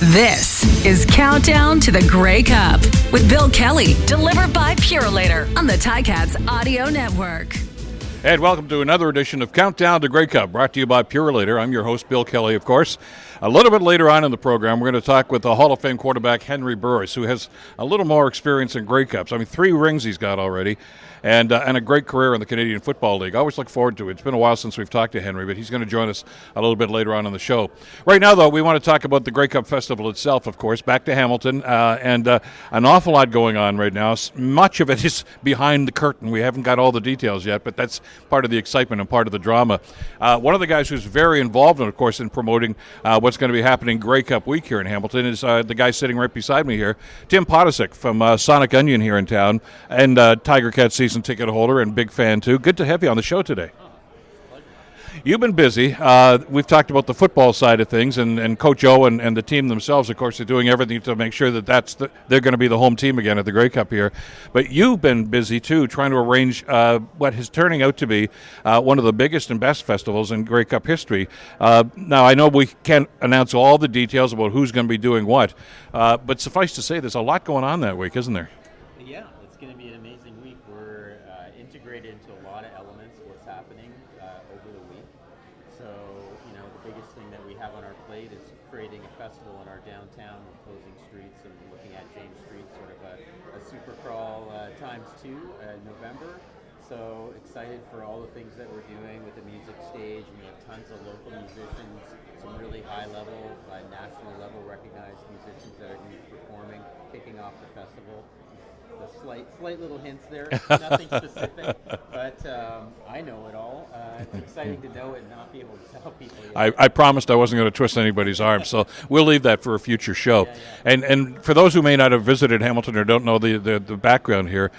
This is Countdown to the Grey Cup with Bill Kelly, delivered by Purolator on the Ticats Audio Network. And welcome to another edition of Countdown to Grey Cup, brought to you by Purolator. I'm your host, Bill Kelly, of course. A little bit later on in the program, we're going to talk with the Hall of Fame quarterback, Henry Burris, who has a little more experience in Grey Cups. I mean, 3 rings he's got already, and a great career in the Canadian Football League. I always look forward to it. It's been a while since we've talked to Henry, but he's going to join us a little bit later on in the show. Right now, though, we want to talk about the Grey Cup Festival itself, of course, back to Hamilton, and an awful lot going on right now. Much of it is behind the curtain. We haven't got all the details yet, but that's part of the excitement and part of the drama. One of the guys who's very involved, of course, in promoting what's going to be happening Grey Cup week here in Hamilton is the guy sitting right beside me here, Tim Potocic from Sonic Onion here in town, and Tiger Cat season ticket holder and big fan too. Good to have you on the show today. You've been busy. We've talked about the football side of things, and Coach O and the team themselves, of course, are doing everything to make sure that they're going to be the home team again at the Grey Cup here. But you've been busy, too, trying to arrange what is turning out to be one of the biggest and best festivals in Grey Cup history. Now, I know we can't announce all the details about who's going to be doing what, but suffice to say, there's a lot going on that week, isn't there? Yeah, it's going to be an amazing week. We're integrated into a lot of elements of what's happening over the week. So, the biggest thing that we have on our plate is creating a festival in our downtown with closing streets and looking at James Street, sort of a Supercrawl ×2 in November. So excited for all the things that we're doing with the music stage. We have tons of local musicians, some really high-level, national level recognized musicians that are going to be performing, kicking off the festival. The slight little hints there, nothing specific, but I know it all. It's exciting to know it and not be able to tell people yet. I promised I wasn't going to twist anybody's arm, so we'll leave that for a future show. Yeah. And for those who may not have visited Hamilton or don't know the background here,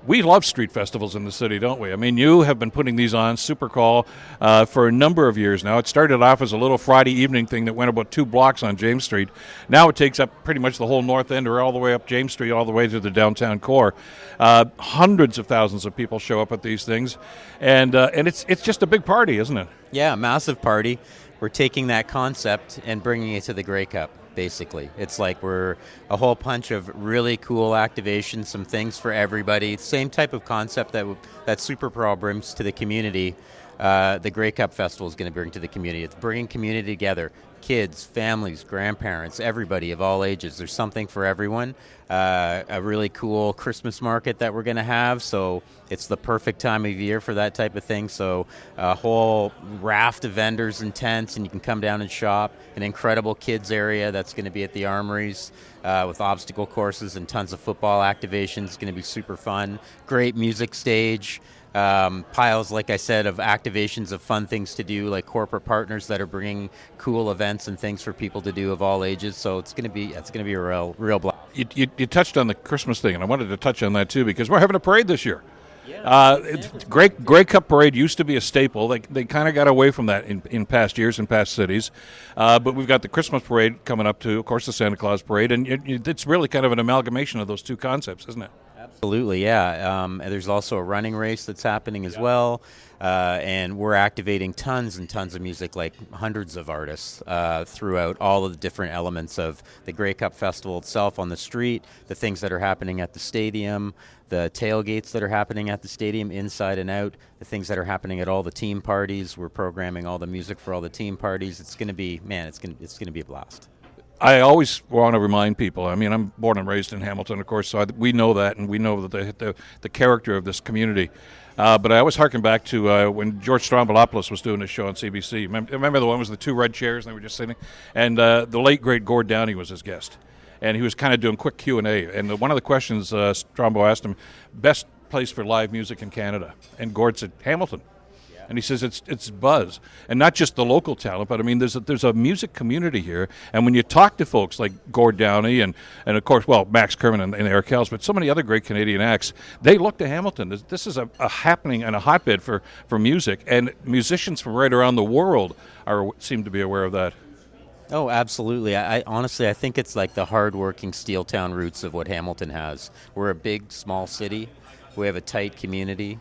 we love street festivals in the city, don't we? I mean, you have been putting these on, Supercrawl, for a number of years now. It started off as a little Friday evening thing that went about 2 blocks on James Street. Now it takes up pretty much the whole north end, or all the way up James Street, all the way to the downtown core. Hundreds of thousands of people show up at these things, and it's just a big party, isn't it? Yeah, massive party. We're taking that concept and bringing it to the Grey Cup, basically. It's like we're a whole bunch of really cool activations, some things for everybody. Same type of concept that Supercrawl brings to the community. The Grey Cup Festival is going to bring to the community. It's bringing community together. Kids, families, grandparents, everybody of all ages. There's something for everyone. A really cool Christmas market that we're going to have, so it's the perfect time of year for that type of thing. So a whole raft of vendors and tents, and you can come down and shop. An incredible kids area that's going to be at the Armories with obstacle courses and tons of football activations. It's going to be super fun. Great music stage. Piles, like I said, of activations of fun things to do, like corporate partners that are bringing cool events and things for people to do of all ages. So it's going to be a real blast. You touched on the Christmas thing, and I wanted to touch on that too because we're having a parade this year. Yeah, Grey Cup Parade used to be a staple. They kind of got away from that in past years in past cities. But we've got the Christmas Parade coming up too, of course, the Santa Claus Parade, and it's really kind of an amalgamation of those two concepts, isn't it? Absolutely, yeah. And there's also a running race that's happening as well. And we're activating tons and tons of music, like hundreds of artists throughout all of the different elements of the Grey Cup Festival itself on the street, the things that are happening at the stadium, the tailgates that are happening at the stadium inside and out, the things that are happening at all the team parties. We're programming all the music for all the team parties. It's going to be, it's going to be a blast. I always want to remind people, I mean, I'm born and raised in Hamilton, of course, so we know that, and we know that the character of this community. But I always harken back to when George Stroumboulopoulos was doing his show on CBC. Remember the one was the 2 red chairs, and they were just sitting? And the late, great Gord Downey was his guest. And he was kind of doing quick Q&A. And one of the questions Strombo asked him, best place for live music in Canada? And Gord said, Hamilton. And he says it's buzz, and not just the local talent, but I mean there's a music community here. And when you talk to folks like Gord Downey and of course, well, Max Kerman and Eric Hells, but so many other great Canadian acts, they look to Hamilton. This is a happening and a hotbed for music, and musicians from right around the world seem to be aware of that. Oh, absolutely. I honestly, I think it's like the hard-working steel town roots of what Hamilton has. We're a big, small city. We have a tight community.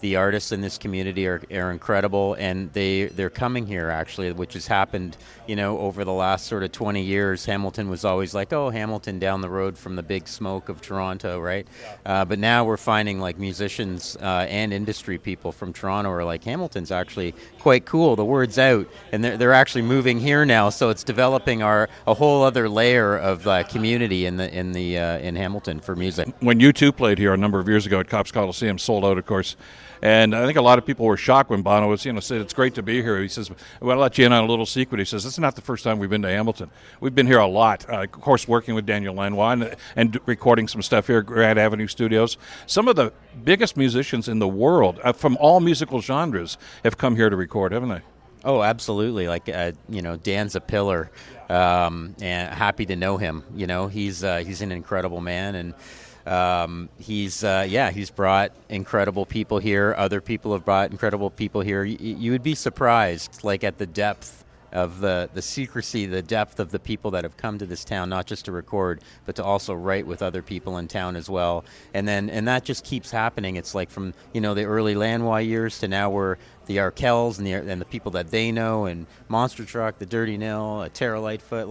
The artists in this community are incredible, and they're coming here actually, which has happened, over the last sort of 20 years. Hamilton was always like, oh, Hamilton down the road from the big smoke of Toronto, right? But now we're finding like musicians and industry people from Toronto are like, Hamilton's actually quite cool. The word's out, and they're actually moving here now, so it's developing a whole other layer of community in Hamilton for music. When U2 played here a number of years ago at Cops Coliseum, sold out, of course. And I think a lot of people were shocked when Bono was, said it's great to be here. He says, well, I'll let you in on a little secret. He says, this is not the first time we've been to Hamilton. We've been here a lot. Of course, working with Daniel Lanois and recording some stuff here at Grant Avenue Studios. Some of the biggest musicians in the world from all musical genres have come here to record, haven't they? Oh, absolutely. Like, Dan's a pillar, and happy to know him. He's an incredible man, and he's brought incredible people here. Other people have brought incredible people here. You would be surprised, like, at the depth of the secrecy, the depth of the people that have come to this town, not just to record, but to also write with other people in town as well. And that just keeps happening. It's like from, the early Lanois years to now we're the Arkells and the people that they know, and Monster Truck, the Dirty Nil, Tara Lightfoot,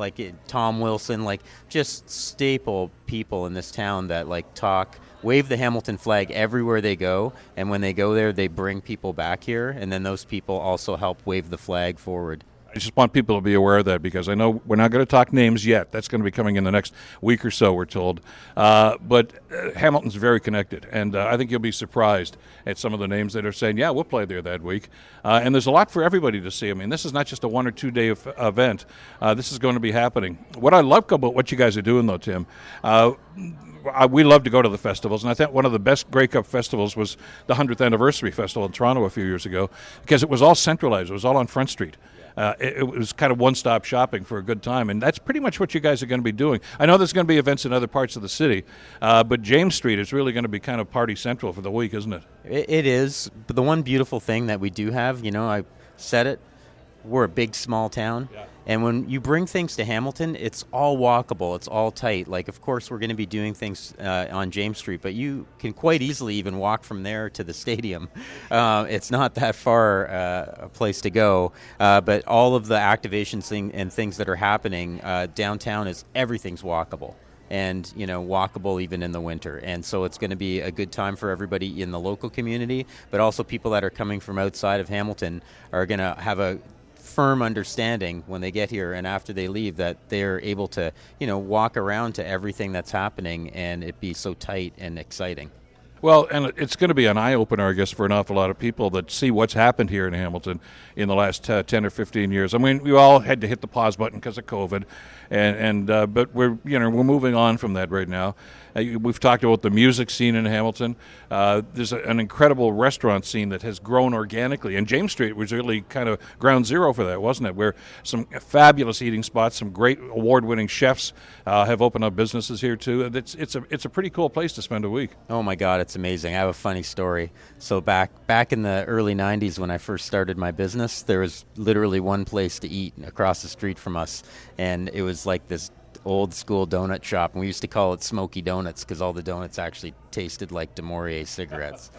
Tom Wilson, just staple people in this town that wave the Hamilton flag everywhere they go, and when they go there, they bring people back here, and then those people also help wave the flag forward. I just want people to be aware of that, because I know we're not going to talk names yet. That's going to be coming in the next week or so, we're told. But Hamilton's very connected, and I think you'll be surprised at some of the names that are saying, yeah, we'll play there that week. And there's a lot for everybody to see. I mean, this is not just a 1 or 2 day event. This is going to be happening. What I love about what you guys are doing, though, Tim, we love to go to the festivals, and I think one of the best Grey Cup festivals was the 100th Anniversary Festival in Toronto a few years ago, because it was all centralized. It was all on Front Street. It was kind of one-stop shopping for a good time, and that's pretty much what you guys are going to be doing. I know there's going to be events in other parts of the city, but James Street is really going to be kind of party central for the week, isn't it? It is, but the one beautiful thing that we do have, I said it, we're a big, small town. Yeah. And when you bring things to Hamilton, it's all walkable. It's all tight. Of course, we're going to be doing things on James Street, but you can quite easily even walk from there to the stadium. It's not that far a place to go. But all of the activations and things that are happening downtown everything's walkable. And, walkable even in the winter. And so it's going to be a good time for everybody in the local community, but also people that are coming from outside of Hamilton are going to have a firm understanding when they get here and after they leave that they're able to, walk around to everything that's happening and it be so tight and exciting. Well, and it's going to be an eye-opener, I guess, for an awful lot of people that see what's happened here in Hamilton in the last 10 or 15 years. I mean, we all had to hit the pause button because of COVID, but we're moving on from that right now. We've talked about the music scene in Hamilton. There's an incredible restaurant scene that has grown organically, and James Street was really kind of ground zero for that, wasn't it? Where some fabulous eating spots, some great award-winning chefs have opened up businesses here too. It's a pretty cool place to spend a week. Oh my God, it's amazing. I have a funny story. So back in the early 90s when I first started my business, there was literally one place to eat across the street from us, and it was like this old school donut shop, and we used to call it Smoky Donuts because all the donuts actually tasted like De Maurier cigarettes.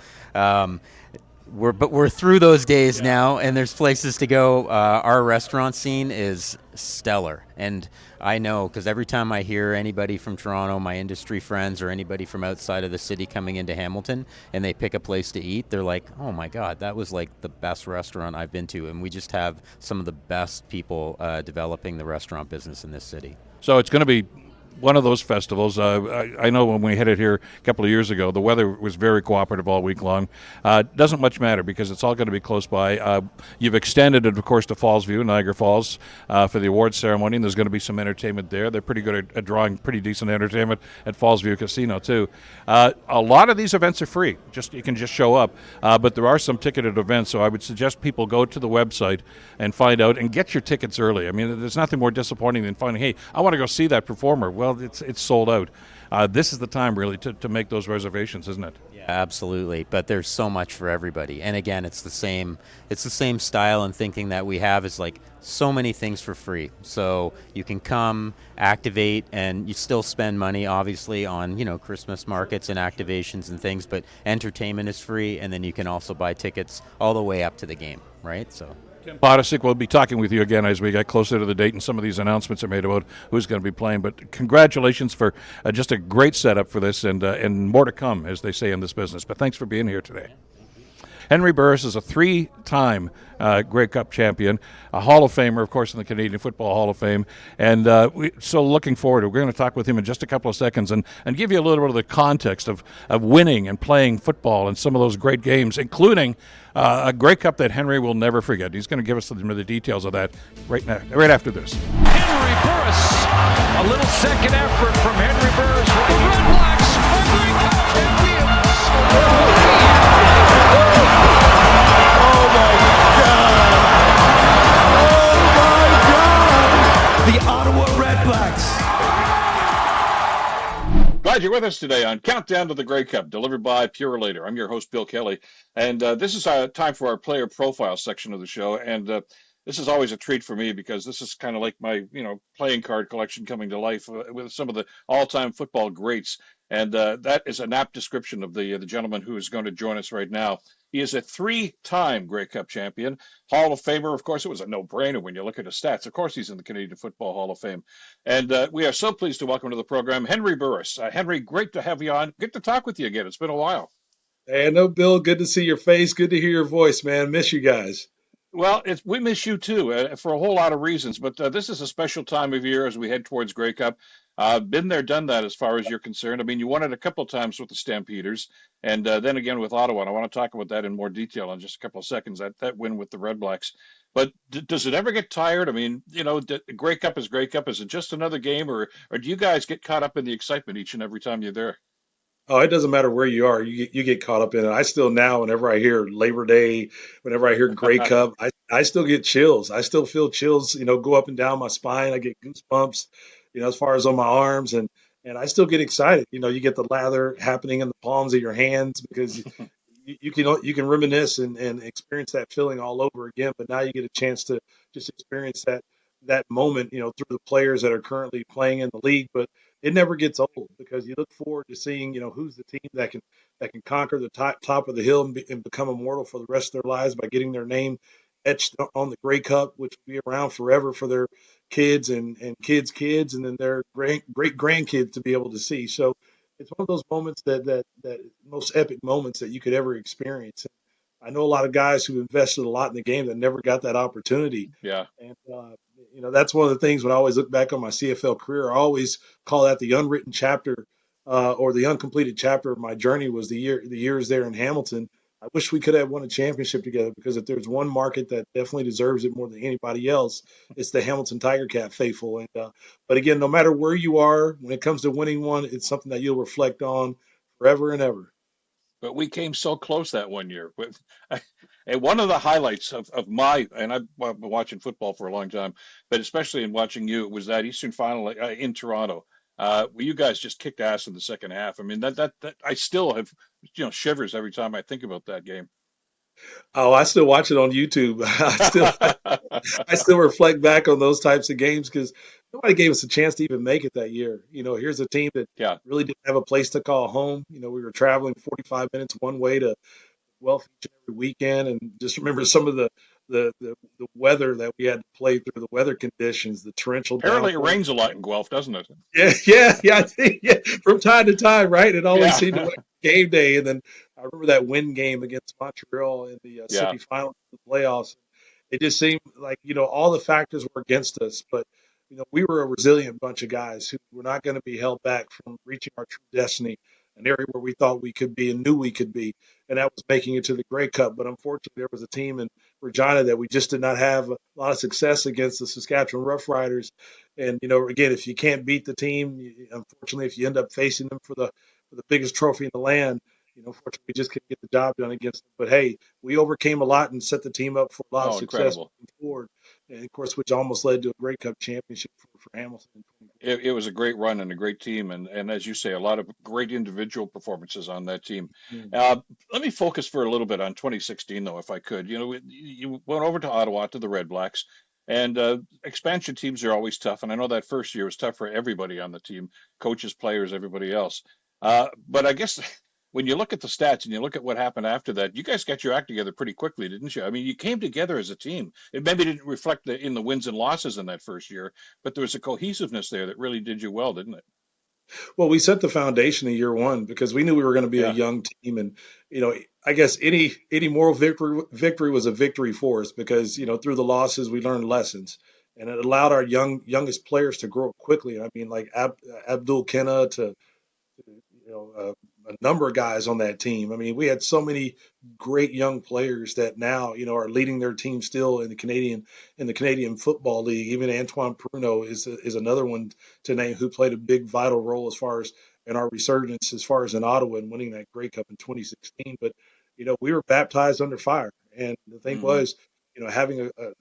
We're through those days now, and there's places to go. Our restaurant scene is stellar, and I know because every time I hear anybody from Toronto, my industry friends, or anybody from outside of the city coming into Hamilton, and they pick a place to eat, they're like, oh my God, that was like the best restaurant I've been to. And we just have some of the best people developing the restaurant business in this city. So it's going to be one of those festivals. I know when we headed here a couple of years ago, the weather was very cooperative all week long. Doesn't much matter because it's all going to be close by. You've extended it, of course, to Fallsview, Niagara Falls, for the awards ceremony, and there's going to be some entertainment there. They're pretty good at drawing pretty decent entertainment at Fallsview Casino, too. A lot of these events are free. You can just show up, but there are some ticketed events, so I would suggest people go to the website and find out and get your tickets early. I mean, there's nothing more disappointing than finding, hey, I want to go see that performer. Well, it's sold out. This is the time, really, to make those reservations, isn't it? Yeah, Absolutely, but there's so much for everybody. And again, it's the same style and thinking that we have is like so many things for free. So you can come, activate, and you still spend money obviously on, Christmas markets and activations and things, but entertainment is free, and then you can also buy tickets all the way up to the game, right? So Tim Potocic, we'll be talking with you again as we get closer to the date and some of these announcements are made about who's going to be playing. But congratulations for just a great setup for this and more to come, as they say in this business. But thanks for being here today. Henry Burris is a three-time Grey Cup champion, a Hall of Famer, of course, in the Canadian Football Hall of Fame. And so looking forward, we're going to talk with him in just a couple of seconds and give you a little bit of the context of winning and playing football and some of those great games, including a Grey Cup that Henry will never forget. He's going to give us some of the details of that right after this. Henry Burris, a little second effort from Henry Burris. The Red Blacks are Grey Cup champions. The Ottawa Red Blacks. Glad you're with us today on Countdown to the Grey Cup, delivered by Purolator. I'm your host, Bill Kelly, and this is time for our player profile section of the show. And this is always a treat for me because this is kind of like my, playing card collection coming to life with some of the all-time football greats. And that is an apt description of the gentleman who is going to join us right now. He is a three-time Grey Cup champion, Hall of Famer. Of course, it was a no-brainer when you look at his stats. Of course, he's in the Canadian Football Hall of Fame. And we are so pleased to welcome to the program Henry Burris. Henry, great to have you on. Good to talk with you again. It's been a while. Hey, no, Bill, good to see your face. Good to hear your voice, man. Miss you guys. Well, we miss you too for a whole lot of reasons, but this is a special time of year as we head towards Grey Cup. Been there, done that as far as you're concerned. I mean, you won it a couple of times with the Stampeders and then again with Ottawa. And I want to talk about that in more detail in just a couple of seconds, that win with the Red Blacks. But does it ever get tired? I mean, Grey Cup is Grey Cup. Is it just another game or do you guys get caught up in the excitement each and every time you're there? Oh, it doesn't matter where you are. You get caught up in it. I still now, whenever I hear Labor Day, whenever I hear Grey Cup, I still get chills. I still feel chills, go up and down my spine. I get goosebumps, as far as on my arms, and I still get excited. You get the lather happening in the palms of your hands because you can reminisce and experience that feeling all over again. But now you get a chance to just experience that moment, through the players that are currently playing in the league. But it never gets old because you look forward to seeing, who's the team that can conquer the top of the hill and become immortal for the rest of their lives by getting their name etched on the Grey Cup, which will be around forever for their kids and kids, and then their great grandkids to be able to see. So it's one of those moments that most epic moments that you could ever experience. I know a lot of guys who invested a lot in the game that never got that opportunity. Yeah. And, that's one of the things when I always look back on my CFL career, I always call that the unwritten chapter or the uncompleted chapter of my journey was the years there in Hamilton. I wish we could have won a championship together because if there's one market that definitely deserves it more than anybody else, it's the Hamilton Tiger Cat faithful. And but again, no matter where you are, when it comes to winning one, it's something that you'll reflect on forever and ever. But we came so close that one year. And one of the highlights of and I've been watching football for a long time, but especially in watching you, was that Eastern final in Toronto, where you guys just kicked ass in the second half. I mean, that I still have, shivers every time I think about that game. Oh, I still watch it on YouTube. I still reflect back on those types of games because nobody gave us a chance to even make it that year. Here's a team that Yeah. really didn't have a place to call home. We were traveling 45 minutes one way to Guelph each and every weekend, and just remember some of the weather that we had to play through, the weather conditions, the torrential Apparently, it downpour. rains a lot in Guelph, doesn't it? Yeah. I think, yeah. From time to time, right? It always Yeah. seemed to win game day, and then I remember that win game against Montreal in the Yeah. semifinals of the playoffs. It just seemed like all the factors were against us, but we were a resilient bunch of guys who were not going to be held back from reaching our true destiny, an area where we thought we could be and knew we could be, and that was making it to the Grey Cup. But unfortunately, there was a team in Regina that we just did not have a lot of success against, the Saskatchewan Roughriders. And again, if you can't beat the team, unfortunately, if you end up facing them for the biggest trophy in the land, unfortunately, we just couldn't get the job done against them. But hey, we overcame a lot and set the team up for a lot of Oh, success incredible. moving forward. and of course, which almost led to a Grey Cup championship for Hamilton in 2014. It was a great run and a great team, and as you say, a lot of great individual performances on that team. Mhm. Uh, Let me focus for a little bit on 2016, though, if I could. You know, you went over to Ottawa to the Red Blacks, and expansion teams are always tough. And I know that first year was tough for everybody on the team, coaches, players, everybody else. But I guess when you look at the stats and you look at what happened after that, you guys got your act together pretty quickly, didn't you? I mean, you came together as a team. It maybe didn't reflect in the wins and losses in that first year, but there was a cohesiveness there that really did you well, didn't it? Well, we set the foundation in year one because we knew we were going to be a Yeah, young team, and I guess any moral victory was a victory for us because through the losses we learned lessons, and it allowed our youngest players to grow up quickly. I mean, like Abdul Kenna to a number of guys on that team. I mean, we had so many great young players that now are leading their team still in the Canadian Football League. Even Antoine Pruno is another one to name who played a big vital role as far as in our resurgence as far as in Ottawa and winning that Grey Cup in 2016. But we were baptized under fire, and the thing hmm, was having a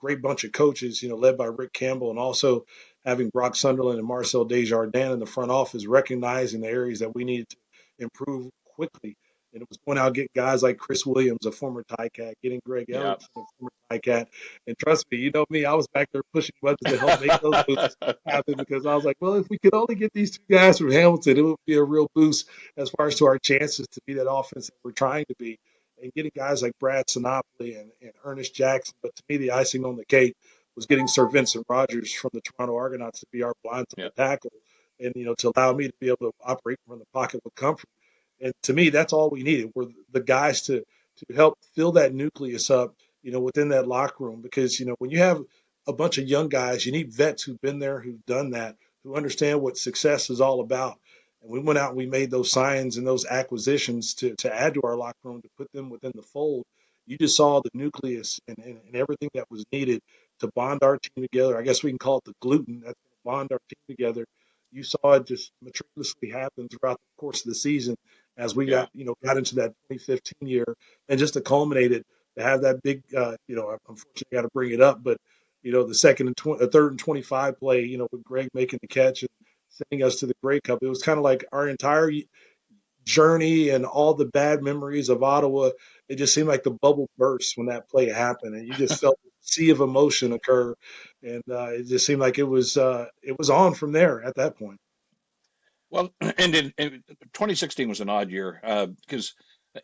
great bunch of coaches, led by Rick Campbell, and also having Brock Sunderland and Marcel Desjardins in the front office, recognizing the areas that we needed to improve quickly. And it was going out getting guys like Chris Williams, a former Ticat, getting Greg yeah. Elliott, a former Ticat. And trust me, you know me, I was back there pushing buttons to help make those moves happen because I was like, well, if we could only get these two guys from Hamilton, it would be a real boost as far as to our chances to be that offense that we're trying to be. And getting guys like Brad Sinopoli and Ernest Jackson. But to me, the icing on the cake was getting Sir Vincent Rogers from the Toronto Argonauts to be our Yeah, blindside tackle and to allow me to be able to operate from the pocket with comfort. And to me, that's all we needed were the guys to help fill that nucleus up, within that locker room. Because when you have a bunch of young guys, you need vets who've been there, who've done that, who understand what success is all about. And we went out and we made those signs and those acquisitions to add to our locker room to put them within the fold. You just saw the nucleus and everything that was needed to bond our team together. I guess we can call it the gluten that's going to bond our team together. You saw it just meticulously happen throughout the course of the season as we yeah. got into that 2015 year, and just to culminate it, to have that big, unfortunately, got to bring it up, but the third and 25 play, with Greg making the catch and sending us to the Grey Cup, it was kind of like our entire journey and all the bad memories of Ottawa. It just seemed like the bubble burst when that play happened, and you just felt a sea of emotion occur, and it just seemed like it was on from there at that point. Well, and in 2016 was an odd year because,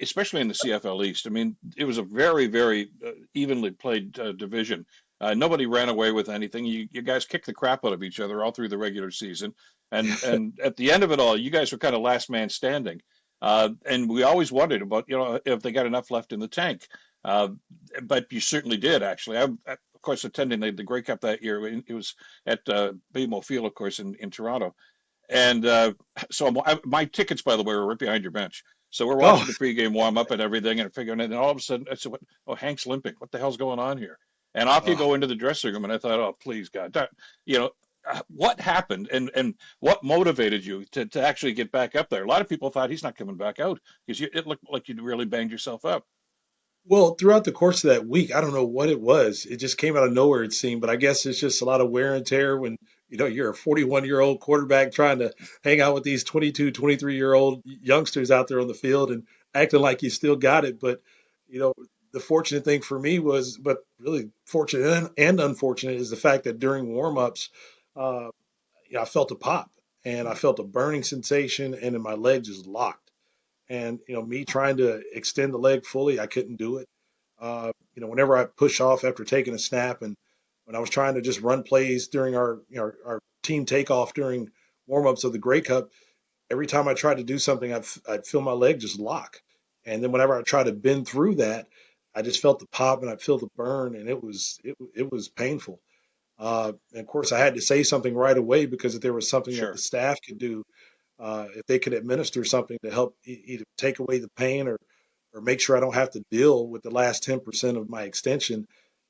especially in the CFL East, I mean, it was a very, very evenly played division. Nobody ran away with anything. You guys kicked the crap out of each other all through the regular season, and at the end of it all, you guys were kind of last man standing. And we always wondered about if they got enough left in the tank. Uh, but you certainly did, actually. Of course, attending the Grey Cup that year. It was at BMO Field, of course, in Toronto. And my tickets, by the way, were right behind your bench. So we're Oh, watching the pregame warm up and everything, and figuring, and then all of a sudden, I said, "Oh, Hank's limping. What the hell's going on here?" And off you oh. go into the dressing room, and I thought, "Oh, please, God, you know, what happened, and what motivated you to actually get back up there?" A lot of people thought he's not coming back out because it looked like you'd really banged yourself up. Well, throughout the course of that week, I don't know what it was. It just came out of nowhere, it seemed. But I guess it's just a lot of wear and tear when, you're a 41-year-old quarterback trying to hang out with these 22, 23-year-old youngsters out there on the field and acting like you still got it. But, you know, the fortunate thing for me was, but really fortunate and unfortunate is the fact that during warmups, uh, I felt a pop and I felt a burning sensation and then my leg just locked. And me trying to extend the leg fully, I couldn't do it. Whenever I push off after taking a snap, and when I was trying to just run plays during our team takeoff during warmups of the Grey Cup, every time I tried to do something, I'd feel my leg just lock. And then whenever I tried to bend through that, I just felt the pop and I'd feel the burn, and it was painful. And of course, I had to say something right away because if there was something that the Sure. staff could do, if they could administer something to help either take away the pain or make sure I don't have to deal with the last 10% of my extension.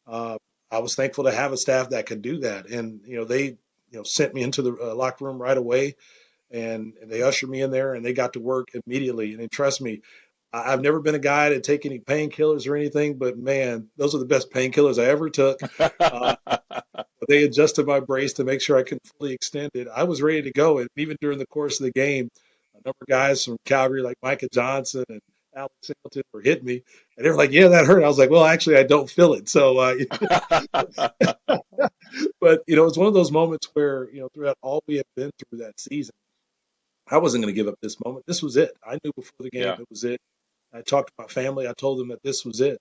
Uh, I was thankful to have a staff that could do that. And, they, sent me into the locker room right away and they ushered me in there and they got to work immediately. And trust me, I've never been a guy to take any painkillers or anything, but man, those are the best painkillers I ever took. Uh, they adjusted my brace to make sure I couldn't fully extend it. I was ready to go, and even during the course of the game, a number of guys from Calgary, like Micah Johnson and Alex Singleton, were hitting me, and they were like, "Yeah, that hurt." I was like, "Well, actually, I don't feel it." So, but it's one of those moments where throughout all we have been through that season, I wasn't going to give up this moment. This was it. I knew before the game Yeah. it was it. I talked to my family. I told them that this was it.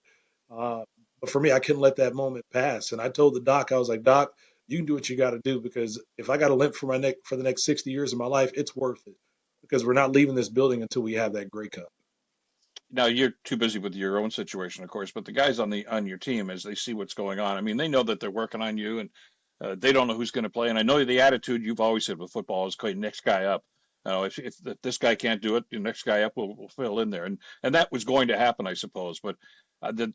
Uh, but for me, I couldn't let that moment pass. And I told the doc, I was like, "Doc, you can do what you got to do, because if I got to limp for my neck for the next 60 years of my life, it's worth it, because we're not leaving this building until we have that Grey Cup." Now you're too busy with your own situation, of course, but the guys on your team, as they see what's going on, I mean, they know that they're working on you, and they don't know who's going to play. And I know the attitude you've always said with football is, okay, next guy up. If this guy can't do it, the next guy up will fill in there, and that was going to happen, I suppose. But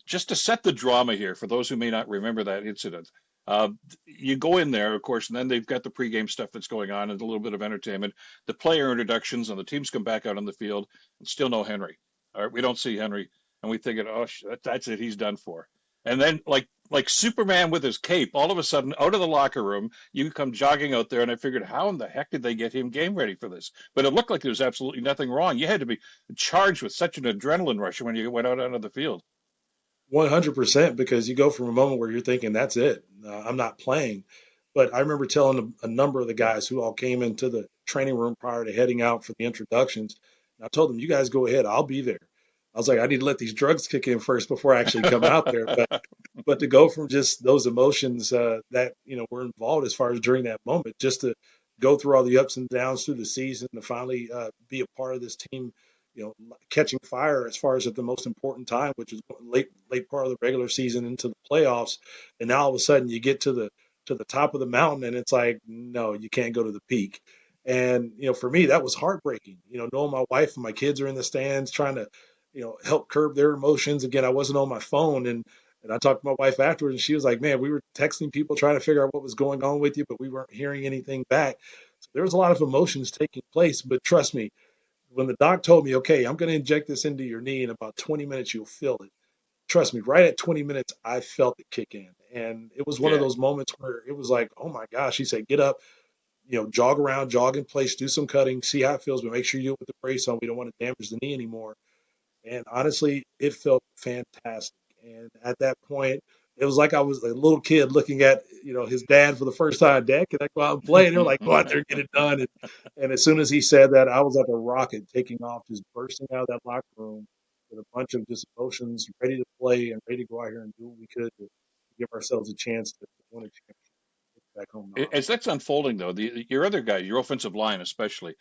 just to set the drama here, for those who may not remember that incident, uh, you go in there, of course, and then they've got the pregame stuff that's going on and a little bit of entertainment, the player introductions, and the teams come back out on the field, and still no Henry. All right, we don't see Henry, and we think, oh, that's it, he's done for. And then, like Superman with his cape, all of a sudden, out of the locker room, you come jogging out there, and I figured, how in the heck did they get him game ready for this? But it looked like there was absolutely nothing wrong. You had to be charged with such an adrenaline rush when you went out onto the field. 100%, because you go from a moment where you're thinking, that's it, I'm not playing. But I remember telling a number of the guys who all came into the training room prior to heading out for the introductions, and I told them, "You guys go ahead, I'll be there." I was like, "I need to let these drugs kick in first before I actually come out there." But to go from just those emotions that were involved as far as during that moment, just to go through all the ups and downs through the season, to finally be a part of this team, catching fire as far as at the most important time, which is late part of the regular season into the playoffs, and now all of a sudden you get to the top of the mountain, and it's like, no, you can't go to the peak. And for me, that was heartbreaking. Knowing my wife and my kids are in the stands, trying to help curb their emotions. Again, I wasn't on my phone, and I talked to my wife afterwards, and she was like, "Man, we were texting people trying to figure out what was going on with you, but we weren't hearing anything back." So there was a lot of emotions taking place. But trust me, when the doc told me, "Okay, I'm going to inject this into your knee in about 20 minutes, you'll feel it." Trust me, right at 20 minutes, I felt it kick in. And it was one of Yeah, those moments where it was like, "Oh my gosh." He said, "Get up, jog around, jog in place, do some cutting, see how it feels, but make sure you do it with the brace on. We don't want to damage the knee anymore." And honestly, it felt fantastic. And at that point, it was like I was a little kid looking at, his dad for the first time. "Dad, can I go out and play?" And they were like, "Go out there and get it done." And as soon as he said that, I was like a rocket taking off, just bursting out of that locker room with a bunch of just emotions, ready to play and ready to go out here and do what we could to give ourselves a chance to win a championship back home in Ottawa. as that's unfolding, though, your other guy, your offensive line especially,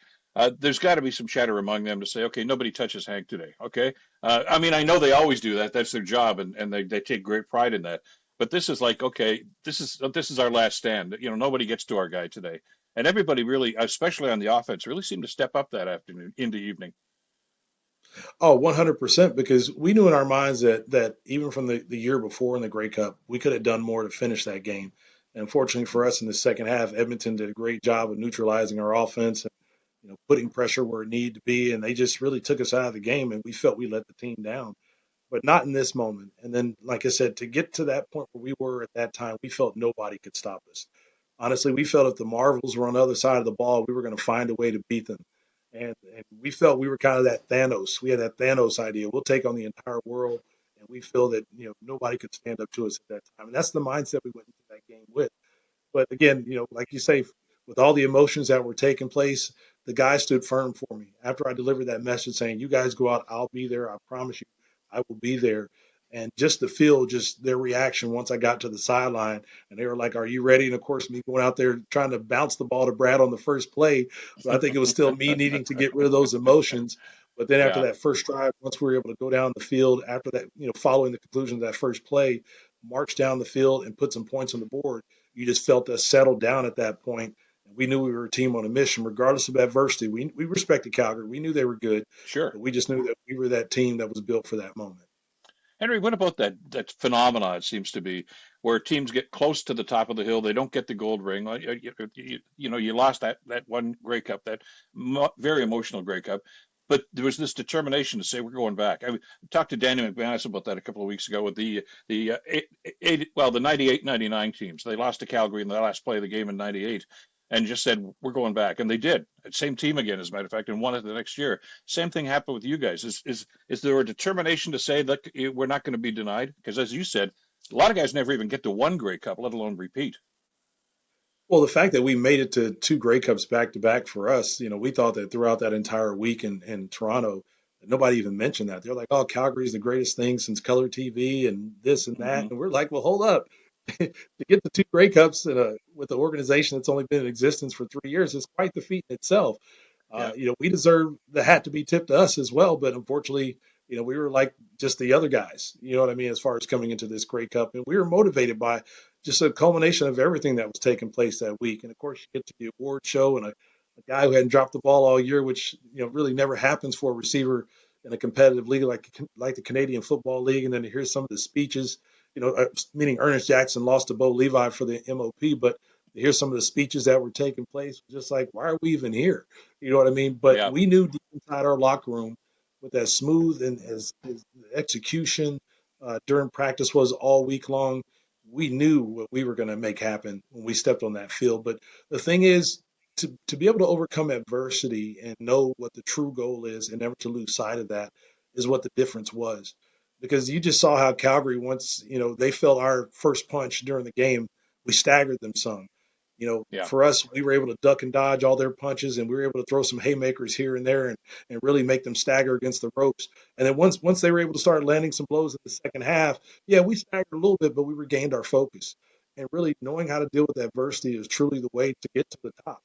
there's got to be some chatter among them to say, okay, nobody touches Hank today. Okay, I mean, I know they always do that. That's their job, and they take great pride in that. But this is like, okay, this is our last stand. Nobody gets to our guy today, and everybody really, especially on the offense, really seemed to step up that afternoon into evening. Oh, 100%, because we knew in our minds that even from the year before in the Grey Cup, we could have done more to finish that game. And fortunately for us in the second half, Edmonton did a great job of neutralizing our offense and putting pressure where it needed to be, and they just really took us out of the game, and we felt we let the team down, but not in this moment. And then, like I said, to get to that point where we were at that time, we felt nobody could stop us. Honestly, we felt if the Marvels were on the other side of the ball, we were going to find a way to beat them. And we felt we were kind of that Thanos. We had that Thanos idea. We'll take on the entire world. And we feel that, nobody could stand up to us at that time. And that's the mindset we went into that game with. But again, like you say, with all the emotions that were taking place, the guy stood firm for me. After I delivered that message saying, "You guys go out, I'll be there. I promise you, I will be there." And just to feel just their reaction once I got to the sideline, and they were like, "Are you ready?" And of course, me going out there trying to bounce the ball to Brad on the first play. But I think it was still me needing to get rid of those emotions. But then after Yeah. that first drive, once we were able to go down the field, after that, following the conclusion of that first play, march down the field and put some points on the board, you just felt us settle down at that point. And we knew we were a team on a mission, regardless of adversity. We respected Calgary. We knew they were good, Sure. but we just knew that we were that team that was built for that moment. Henry, what about that phenomenon? It seems to be where teams get close to the top of the hill, they don't get the gold ring. You lost that one Grey Cup, that very emotional Grey Cup. but there was this determination to say we're going back. I talked to Danny McManus about that a couple of weeks ago with the 98-99 teams. They lost to Calgary in the last play of the game in '98, and just said we're going back, and they did. Same team again, as a matter of fact, and won it the next year. Same thing happened with you guys. Is there a determination to say that we're not going to be denied? Because as you said, a lot of guys never even get to one Grey Cup, let alone repeat. Well, the fact that we made it to two Grey Cups back to back for us, we thought that throughout that entire week in Toronto, nobody even mentioned that. They're like, "Oh, Calgary's the greatest thing since color TV and this and that," Hmm. and we're like, "Well, hold up." To get the two Grey Cups with an organization that's only been in existence for 3 years is quite the feat in itself. Yeah. We deserve the hat to be tipped to us as well, but unfortunately, we were like just the other guys. You know what I mean? As far as coming into this Grey Cup, and we were motivated by just a culmination of everything that was taking place that week. And of course, you get to the award show and a guy who hadn't dropped the ball all year, which really never happens for a receiver in a competitive league like the Canadian Football League. And then to hear some of the speeches, meaning Ernest Jackson lost to Bo Levi for the MOP, but to hear some of the speeches that were taking place, just like, why are we even here? You know what I mean? But Yeah. we knew deep inside our locker room, with as smooth and as execution during practice was all week long, we knew what we were going to make happen when we stepped on that field. But the thing is, to be able to overcome adversity and know what the true goal is and never to lose sight of that is what the difference was. Because you just saw how Calgary, once they felt our first punch during the game, we staggered them some. Yeah. For us, we were able to duck and dodge all their punches, and we were able to throw some haymakers here and there, and really make them stagger against the ropes. And then once they were able to start landing some blows in the second half, yeah, we staggered a little bit, but we regained our focus. And really knowing how to deal with adversity is truly the way to get to the top.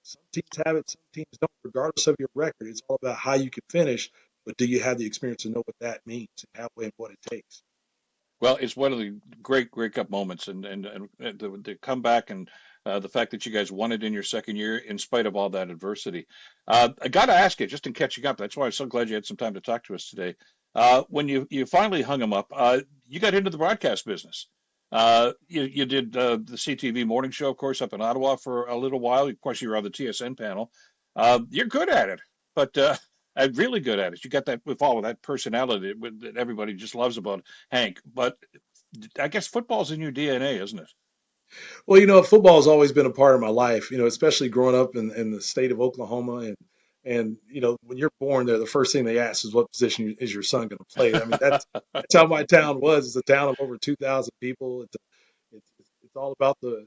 Some teams have it, some teams don't. Regardless of your record, it's all about how you can finish, but do you have the experience to know what that means and what it takes? Well, it's one of the great Grey Cup moments, and the comeback and the fact that you guys won it in your second year in spite of all that adversity. I got to ask you, just in catching up, that's why I'm so glad you had some time to talk to us today. When you finally hung them up, you got into the broadcast business. You did the CTV morning show, of course, up in Ottawa for a little while. Of course, you were on the TSN panel. You're good at it, but really good at it. You got that with all of that personality that everybody just loves about Hank. But I guess football's in your DNA, isn't it? Well, football has always been a part of my life, especially growing up in the state of Oklahoma. And when you're born there, the first thing they ask is what position is your son going to play? I mean, that's how my town was. It's a town of over 2,000 people. It's all about the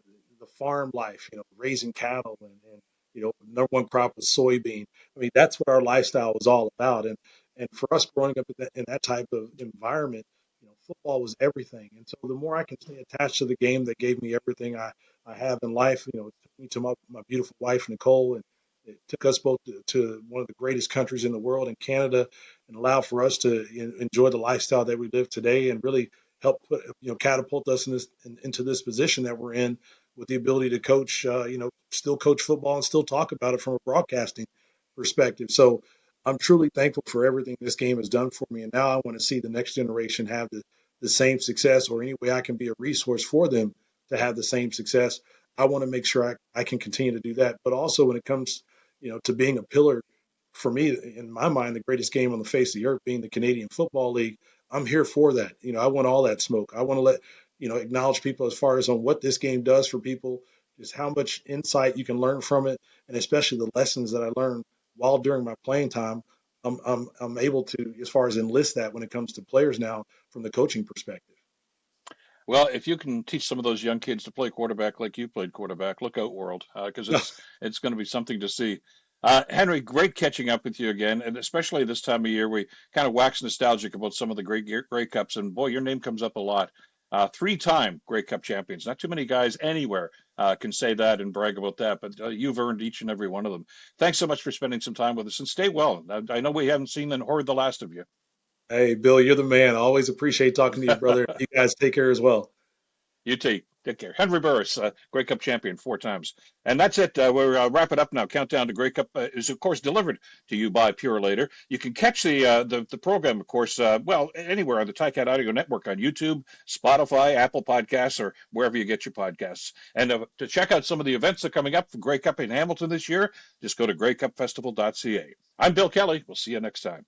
farm life, raising cattle and number one crop was soybean. I mean, that's what our lifestyle was all about. And for us growing up in that type of environment, football was everything. And so the more I can stay attached to the game that gave me everything I have in life, it took me to my beautiful wife, Nicole, and it took us both to one of the greatest countries in the world in Canada and allowed for us to enjoy the lifestyle that we live today and really help catapult us into this position that we're in with the ability to coach, still coach football and still talk about it from a broadcasting perspective. So I'm truly thankful for everything this game has done for me. And now I want to see the next generation have the same success, or any way I can be a resource for them to have the same success. I want to make sure I can continue to do that. But also when it comes, to being a pillar, for me, in my mind, the greatest game on the face of the earth being the Canadian Football League, I'm here for that. I want all that smoke. I want to acknowledge people as far as on what this game does for people, just how much insight you can learn from it, and especially the lessons that I learned while during my playing time. I'm able to, as far as enlist that when it comes to players now from the coaching perspective. Well, if you can teach some of those young kids to play quarterback like you played quarterback, look out, world, because it's going to be something to see. Henry, great catching up with you again, and especially this time of year, we kind of wax nostalgic about some of the great Grey Cups, and boy, your name comes up a lot. Three-time Grey Cup champions. Not too many guys anywhere can say that and brag about that, but you've earned each and every one of them. Thanks so much for spending some time with us, and stay well. I know we haven't seen and heard the last of you. Hey, Bill, you're the man. I always appreciate talking to you, brother. You guys take care as well. You take Take care. Henry Burris, Grey Cup champion 4 times. And that's it. We're wrapping up now. Countdown to Grey Cup is, of course, delivered to you by Purolator. You can catch the program, of course, anywhere on the Ticat Audio Network, on YouTube, Spotify, Apple Podcasts, or wherever you get your podcasts. And to check out some of the events that are coming up for Grey Cup in Hamilton this year, just go to greycupfestival.ca. I'm Bill Kelly. We'll see you next time.